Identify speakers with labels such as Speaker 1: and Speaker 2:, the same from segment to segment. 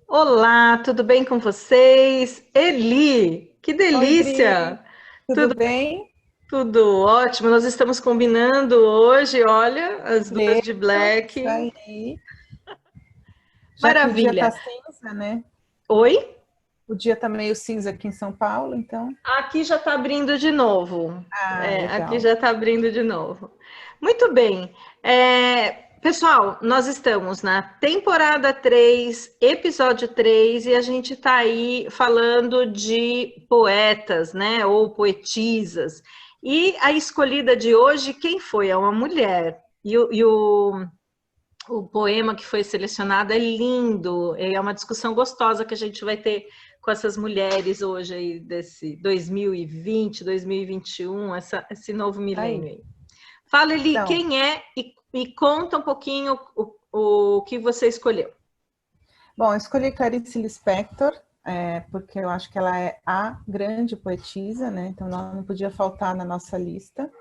Speaker 1: Olá, tudo bem com vocês? Eli, que
Speaker 2: Oi, Dri,
Speaker 1: delícia!
Speaker 2: tudo
Speaker 1: Tudo,
Speaker 2: bem?
Speaker 1: tudo ótimo. Nós estamos combinando hoje, olha, as duas de
Speaker 2: Preto, isso
Speaker 1: black.
Speaker 2: aí. Já que o dia tá
Speaker 1: Maravilha.
Speaker 2: cinza, né?
Speaker 1: Oi?
Speaker 2: O dia tá meio cinza aqui em São Paulo, então.
Speaker 1: Aqui já está abrindo de novo.
Speaker 2: Ah,
Speaker 1: Aqui
Speaker 2: legal.
Speaker 1: já está abrindo de novo. Muito bem. Pessoal, nós estamos na temporada 3, episódio 3, e a gente está aí falando de poetas, né? Ou poetisas. E a escolhida de hoje, quem foi? É uma mulher. O poema que foi selecionado é lindo, é uma discussão gostosa que a gente vai ter com essas mulheres hoje aí desse 2020, 2021, esse novo milênio
Speaker 2: Aí.
Speaker 1: aí. Fala, Eli,
Speaker 2: Então,
Speaker 1: quem é e conta um pouquinho o que você escolheu.
Speaker 2: bom, eu escolhi Clarice Lispector, porque eu acho que ela é a grande poetisa, né? Então, ela não podia faltar na nossa lista.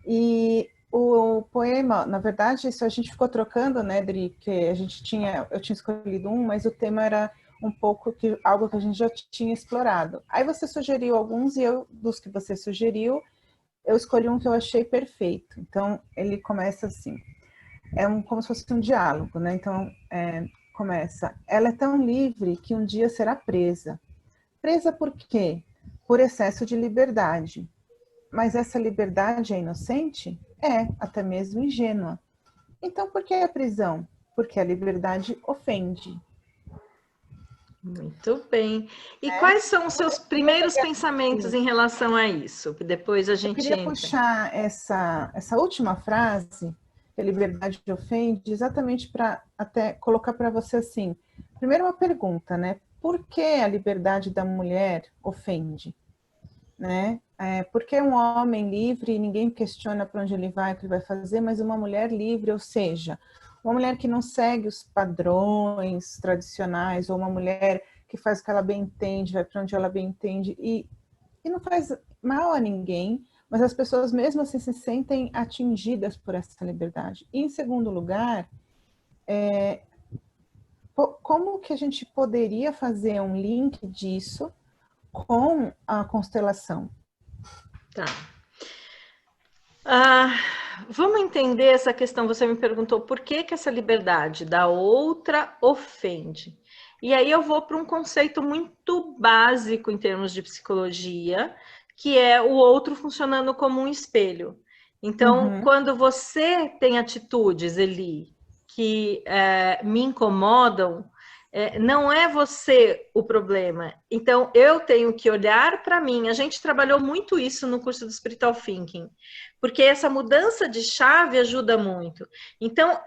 Speaker 2: E o poema, na verdade, isso a gente ficou trocando, né, Dri, que eu tinha escolhido um, mas o tema era um pouco algo que a gente já tinha explorado. Aí você sugeriu alguns e dos que você sugeriu, eu escolhi um que eu achei perfeito. Então, ele começa assim, como se fosse um diálogo, né? Então, começa, ela é tão livre que um dia será presa. Presa por quê? Por excesso de liberdade. Mas essa liberdade é inocente? É, até mesmo ingênua. Então, por que a prisão? Porque a liberdade ofende.
Speaker 1: Muito bem. E
Speaker 2: Né?
Speaker 1: quais são os seus primeiros pensamentos
Speaker 2: Sim.
Speaker 1: em relação a isso? Que depois a
Speaker 2: Eu
Speaker 1: gente
Speaker 2: queria
Speaker 1: entra.
Speaker 2: puxar essa última frase, que a liberdade ofende, exatamente para até colocar para você assim. Primeiro, uma pergunta, né? Por que a liberdade da mulher ofende? Né? Porque um homem livre, ninguém questiona para onde ele vai, o que ele vai fazer, mas uma mulher livre, ou seja, uma mulher que não segue os padrões tradicionais, ou uma mulher que faz o que ela bem entende, vai para onde ela bem entende, e não faz mal a ninguém, mas as pessoas mesmo assim se sentem atingidas por essa liberdade. E, em segundo lugar, como que a gente poderia fazer um link disso com a constelação?
Speaker 1: Tá. Ah, vamos entender essa questão. Você me perguntou por que que essa liberdade da outra ofende. E aí eu vou para um conceito muito básico em termos de psicologia, que é o outro funcionando como um espelho. Então,
Speaker 2: Uhum,
Speaker 1: quando você tem atitudes, Eli, que me incomodam, não é você o problema. Então, eu tenho que olhar para mim. A gente trabalhou muito isso no curso do Spiritual Thinking, porque essa mudança de chave ajuda muito. Então,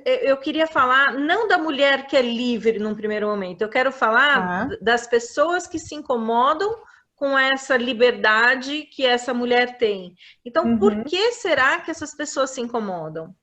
Speaker 1: eu queria falar não da mulher que é livre num primeiro momento, eu quero falar
Speaker 2: tá.
Speaker 1: das pessoas que se incomodam com essa liberdade que essa mulher tem. Então, por
Speaker 2: Uhum,
Speaker 1: que será que essas pessoas se incomodam?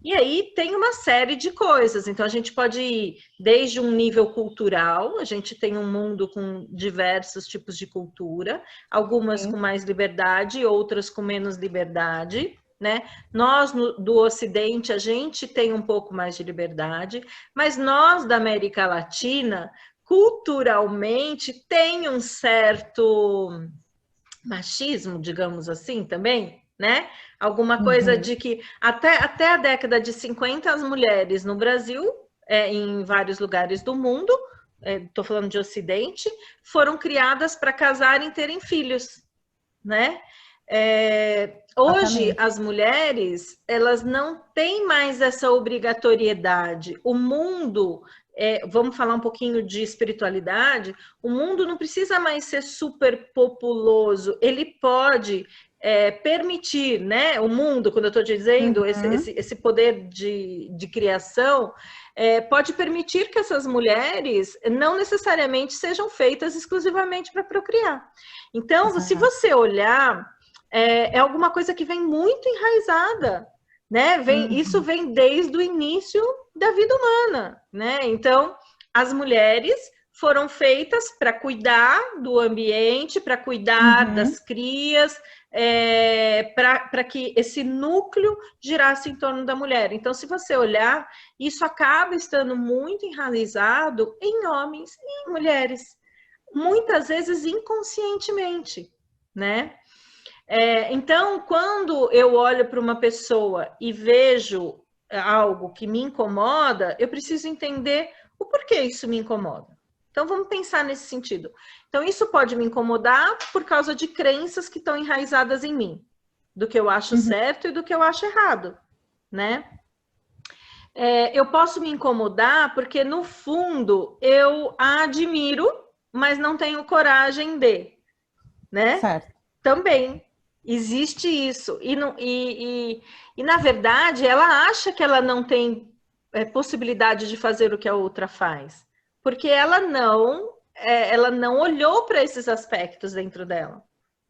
Speaker 1: E aí tem uma série de coisas. Então, a gente pode ir desde um nível cultural, a gente tem um mundo com diversos tipos de cultura, algumas com
Speaker 2: sim.
Speaker 1: mais liberdade, outras com menos liberdade. Né? Nós do Ocidente a gente tem um pouco mais de liberdade, mas nós da América Latina culturalmente tem um certo machismo, digamos assim, também, né? Alguma coisa
Speaker 2: Uhum.
Speaker 1: de que até a década de 50 as mulheres no Brasil, em vários lugares do mundo, estou falando de Ocidente, foram criadas para casarem e terem filhos, né? Hoje
Speaker 2: Exatamente.
Speaker 1: as mulheres elas não têm mais essa obrigatoriedade. O mundo, vamos falar um pouquinho de espiritualidade. O mundo não precisa mais ser super populoso. Ele pode permitir, né? O mundo, quando eu estou dizendo
Speaker 2: Uhum.
Speaker 1: esse poder de criação, pode permitir que essas mulheres não necessariamente sejam feitas exclusivamente para procriar. Então, se
Speaker 2: Exato.
Speaker 1: você olhar alguma coisa que vem muito enraizada, né? Isso
Speaker 2: Uhum.
Speaker 1: vem desde o início da vida humana, né? Então, as mulheres foram feitas para cuidar do ambiente, para cuidar das crias, para que esse núcleo girasse em torno da mulher. Então, se você olhar, isso acaba estando muito enraizado em homens e em mulheres, muitas vezes inconscientemente, né? Então, quando eu olho para uma pessoa e vejo algo que me incomoda, eu preciso entender o porquê isso me incomoda. Então, vamos pensar nesse sentido. Então, isso pode me incomodar por causa de crenças que estão enraizadas em mim, do que eu acho certo e do que eu acho errado, né? Eu posso me incomodar porque, no fundo, eu a admiro, mas não tenho coragem de, né?
Speaker 2: Certo.
Speaker 1: Também existe isso. E, na verdade, ela acha que ela não tem possibilidade de fazer o que a outra faz, porque ela não olhou para esses aspectos dentro dela,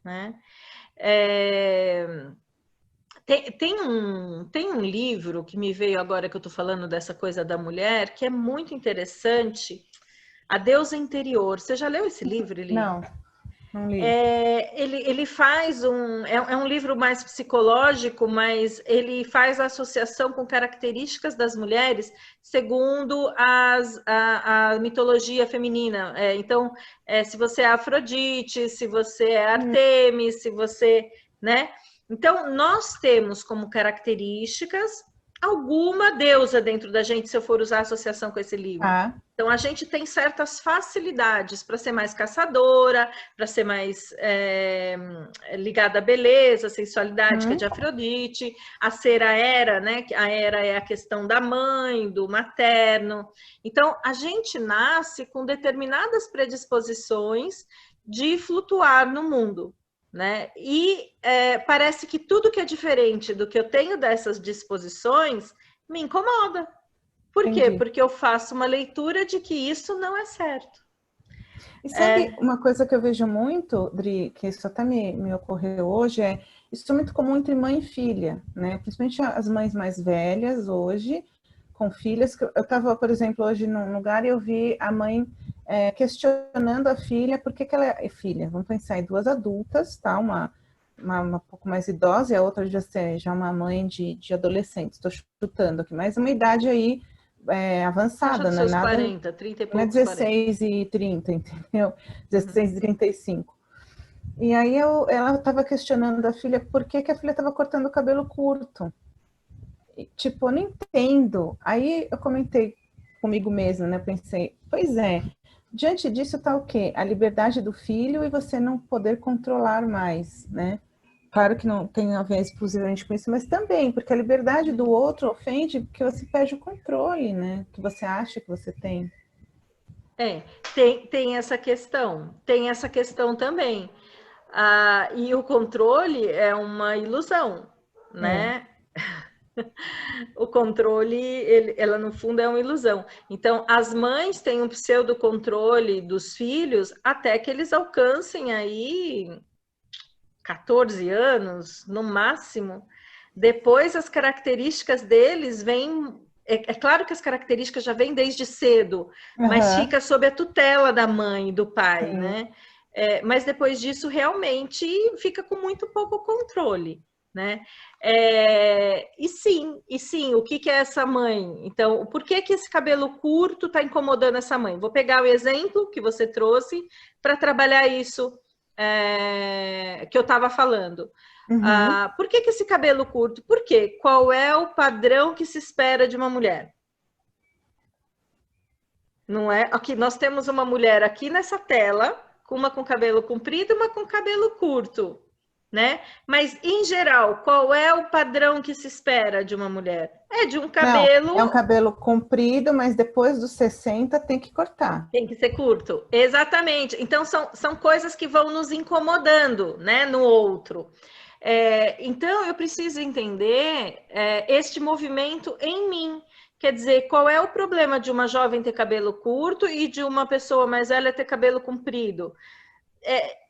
Speaker 1: né? Tem um livro que me veio agora que eu estou falando dessa coisa da mulher, que é muito interessante, A Deusa Interior. Você já leu esse livro, Eli?
Speaker 2: Não li.
Speaker 1: Ele faz é um livro mais psicológico, mas ele faz a associação com características das mulheres segundo a mitologia feminina. Então, se você é Afrodite, se você é Artemis, se você, né? Então, nós temos como características alguma deusa dentro da gente, se eu for usar a associação com esse livro. Então, a gente tem certas facilidades para ser mais caçadora, para ser mais ligada à beleza, à sensualidade, que é de Afrodite, a ser a Hera, né? A Hera é a questão da mãe, do materno. Então, a gente nasce com determinadas predisposições de flutuar no mundo, né? E parece que tudo que é diferente do que eu tenho dessas disposições me incomoda. Por quê? Porque eu faço uma leitura de que isso não é certo.
Speaker 2: E sabe uma coisa que eu vejo muito, Dri, que isso até me ocorreu hoje, isso é muito comum entre mãe e filha, né? Principalmente as mães mais velhas hoje, com filhas. Eu estava, por exemplo, hoje num lugar e eu vi a mãe questionando a filha, por que ela é filha? Vamos pensar em duas adultas, tá? Uma pouco mais idosa e a outra já uma mãe de adolescente. Estou chutando aqui, mas uma idade aí avançada,
Speaker 1: não é nada...
Speaker 2: 40,
Speaker 1: 30 e poucos,
Speaker 2: não é 16 40. E 30, entendeu? 16 e 35. E aí ela estava questionando a filha por que a filha estava cortando o cabelo curto. E, tipo, eu não entendo. Aí eu comentei comigo mesma, né? Pensei, pois é, diante disso tá o quê? A liberdade do filho e você não poder controlar mais, né? Claro que não tem a ver exclusivamente com isso, mas também, porque a liberdade do outro ofende porque você perde o controle, né? Que você acha que você tem.
Speaker 1: Tem essa questão. Tem essa questão também. E o controle é uma ilusão, né? O controle, ela no fundo é uma ilusão. Então, as mães têm um pseudo-controle dos filhos até que eles alcancem aí 14 anos, no máximo. Depois, as características deles vêm... É claro que as características já vêm desde cedo, mas fica sob a tutela da mãe e do pai, né? Mas depois disso, realmente, fica com muito pouco controle, né? E sim, o que é essa mãe? Então, por que esse cabelo curto está incomodando essa mãe? Vou pegar o exemplo que você trouxe para trabalhar isso que eu estava falando. Por que esse cabelo curto? Por quê? Qual é o padrão que se espera de uma mulher? Não é? Aqui, nós temos uma mulher aqui nessa tela, uma com cabelo comprido e uma com cabelo curto, né? Mas, em geral, qual é o padrão que se espera de uma mulher? É de um cabelo...
Speaker 2: Não, é um cabelo comprido, mas depois dos 60 tem que cortar.
Speaker 1: Tem que ser curto, exatamente. Então, são coisas que vão nos incomodando, né, no outro. Então, eu preciso entender este movimento em mim. Quer dizer, qual é o problema de uma jovem ter cabelo curto e de uma pessoa mais velha ter cabelo comprido?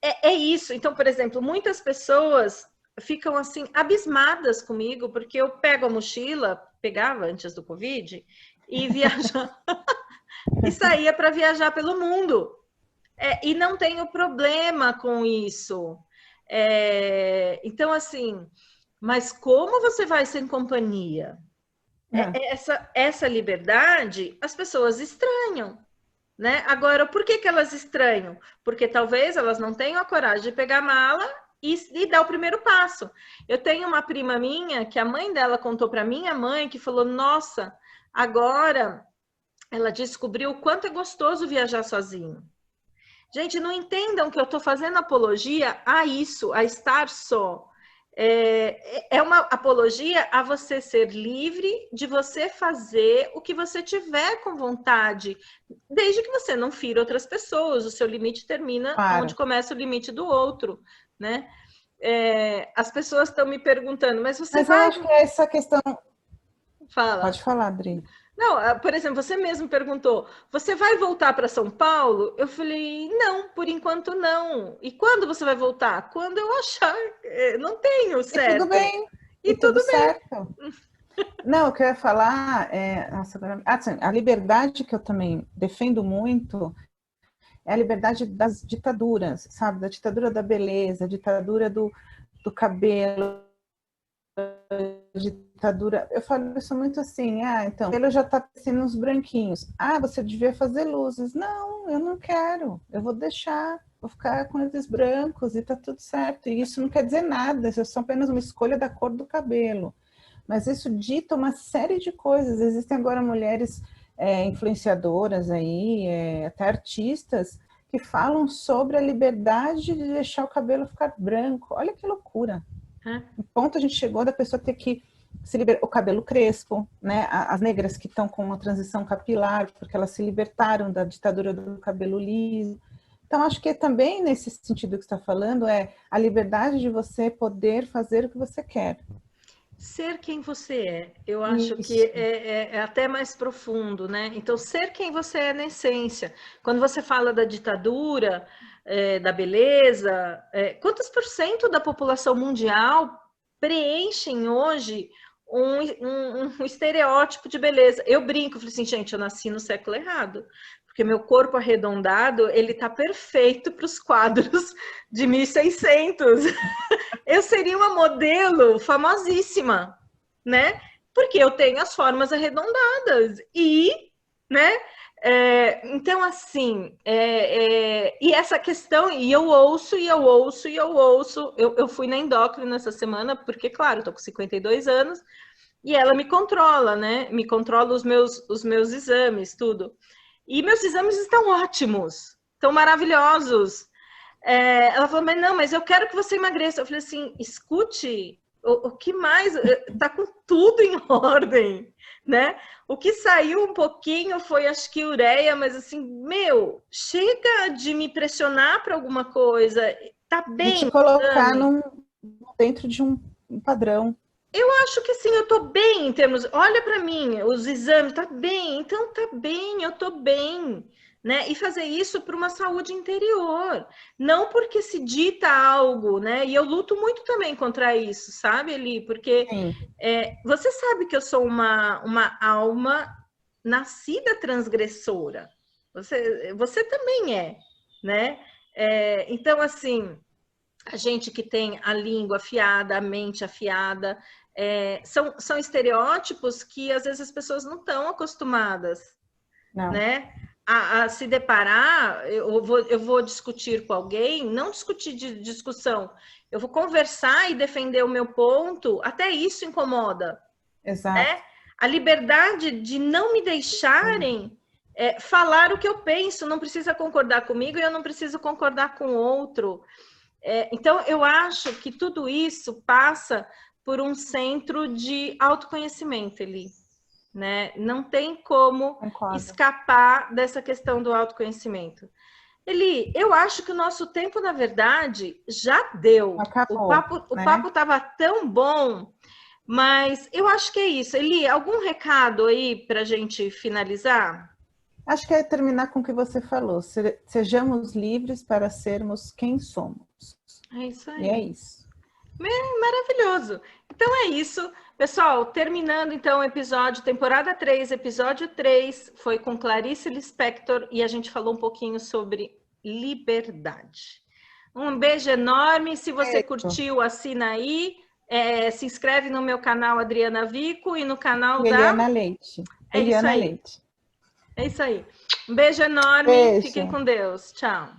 Speaker 1: É isso. Então, por exemplo, muitas pessoas ficam assim abismadas comigo porque eu pego a mochila, pegava antes do Covid, e viajava... e saía para viajar pelo mundo. E não tenho problema com isso. Então, assim, mas como você vai sem companhia? Essa liberdade, as pessoas estranham, né? Agora, por que elas estranham? Porque talvez elas não tenham a coragem de pegar a mala e dar o primeiro passo. Eu tenho uma prima minha que a mãe dela contou para minha mãe que falou: nossa, agora ela descobriu o quanto é gostoso viajar sozinho. Gente, não entendam que eu estou fazendo apologia a isso, a estar só. É uma apologia a você ser livre de você fazer o que você tiver com vontade, desde que você não fira outras pessoas. O seu limite termina onde começa o limite do outro, né? As pessoas estão me perguntando, mas você vai...
Speaker 2: eu acho que é essa questão...
Speaker 1: Fala.
Speaker 2: Pode falar, Adri.
Speaker 1: Não, por exemplo, você mesmo perguntou, você vai voltar para São Paulo? Eu falei, não, por enquanto não. E quando você vai voltar? Quando eu achar. Não tenho, certo?
Speaker 2: E tudo bem. E tudo certo. Não, o que eu ia falar assim, a liberdade que eu também defendo muito é a liberdade das ditaduras, sabe? Da ditadura da beleza, ditadura do cabelo, ditadura. Eu falo isso muito assim, então, ele já tá parecendo uns branquinhos. Você devia fazer luzes. Não, eu não quero. Eu vou deixar, vou ficar com eles brancos e tá tudo certo. E isso não quer dizer nada, isso é só apenas uma escolha da cor do cabelo. Mas isso dita uma série de coisas. Existem agora mulheres influenciadoras aí, até artistas, que falam sobre a liberdade de deixar o cabelo ficar branco. Olha que loucura. O ponto a gente chegou da pessoa ter que se libertar, o cabelo crespo, né? As negras que estão com uma transição capilar, porque elas se libertaram da ditadura do cabelo liso. Então, acho que também nesse sentido que você está falando é a liberdade de você poder fazer o que você quer.
Speaker 1: Ser quem você é, eu acho que é até mais profundo, né? Então, ser quem você é na essência. Quando você fala da ditadura, da beleza, quantos por cento da população mundial preenchem hoje um estereótipo de beleza? Eu brinco, falei assim, gente, eu nasci no século errado, porque meu corpo arredondado, ele tá perfeito para os quadros de 1600. Eu seria uma modelo famosíssima, né? Porque eu tenho as formas arredondadas né? Então, assim, e essa questão, eu fui na endócrina essa semana, porque, claro, eu tô com 52 anos, e ela me controla, né? Me controla os meus exames, tudo. E meus exames estão ótimos, estão maravilhosos. Ela falou, mas eu quero que você emagreça. Eu falei assim, escute, o que mais? Tá com tudo em ordem, né? O que saiu um pouquinho foi, acho que, ureia, mas assim, chega de me pressionar para alguma coisa. Tá bem.
Speaker 2: De te colocar dentro de um padrão.
Speaker 1: Eu acho que assim, eu tô bem em termos... Olha para mim, os exames, tá bem. Então, tá bem, eu tô bem. Né? E fazer isso para uma saúde interior. Não porque se dita algo, né? E eu luto muito também contra isso, sabe, Eli? Porque você sabe que eu sou uma alma nascida transgressora. Você também né? Então, assim... A gente que tem a língua afiada, a mente afiada, são estereótipos que às vezes as pessoas não estão acostumadas, né? A se deparar. Eu vou discutir com alguém, não discutir de discussão, eu vou conversar e defender o meu ponto, até isso incomoda.
Speaker 2: Exato.
Speaker 1: Né? A liberdade de não me deixarem falar o que eu penso, não precisa concordar comigo e eu não preciso concordar com o outro. Então, eu acho que tudo isso passa por um centro de autoconhecimento, Eli, né? Não tem como escapar dessa questão do autoconhecimento. Eli, eu acho que o nosso tempo, na verdade, já deu.
Speaker 2: Acabou,
Speaker 1: o papo estava tão bom, mas eu acho que é isso. Eli, algum recado aí para a gente finalizar?
Speaker 2: Acho que é terminar com o que você falou. Sejamos livres para sermos quem somos.
Speaker 1: É isso aí.
Speaker 2: E é isso.
Speaker 1: Maravilhoso. Então é isso. Pessoal, terminando então o episódio, temporada 3, episódio 3, foi com Clarice Lispector e a gente falou um pouquinho sobre liberdade. Um beijo enorme, se você curtiu, assina aí, se inscreve no meu canal Adriana Vico e no canal
Speaker 2: Eliana Leite.
Speaker 1: É isso aí.
Speaker 2: Leite.
Speaker 1: É isso aí. Um beijo enorme, fiquem com Deus. Tchau.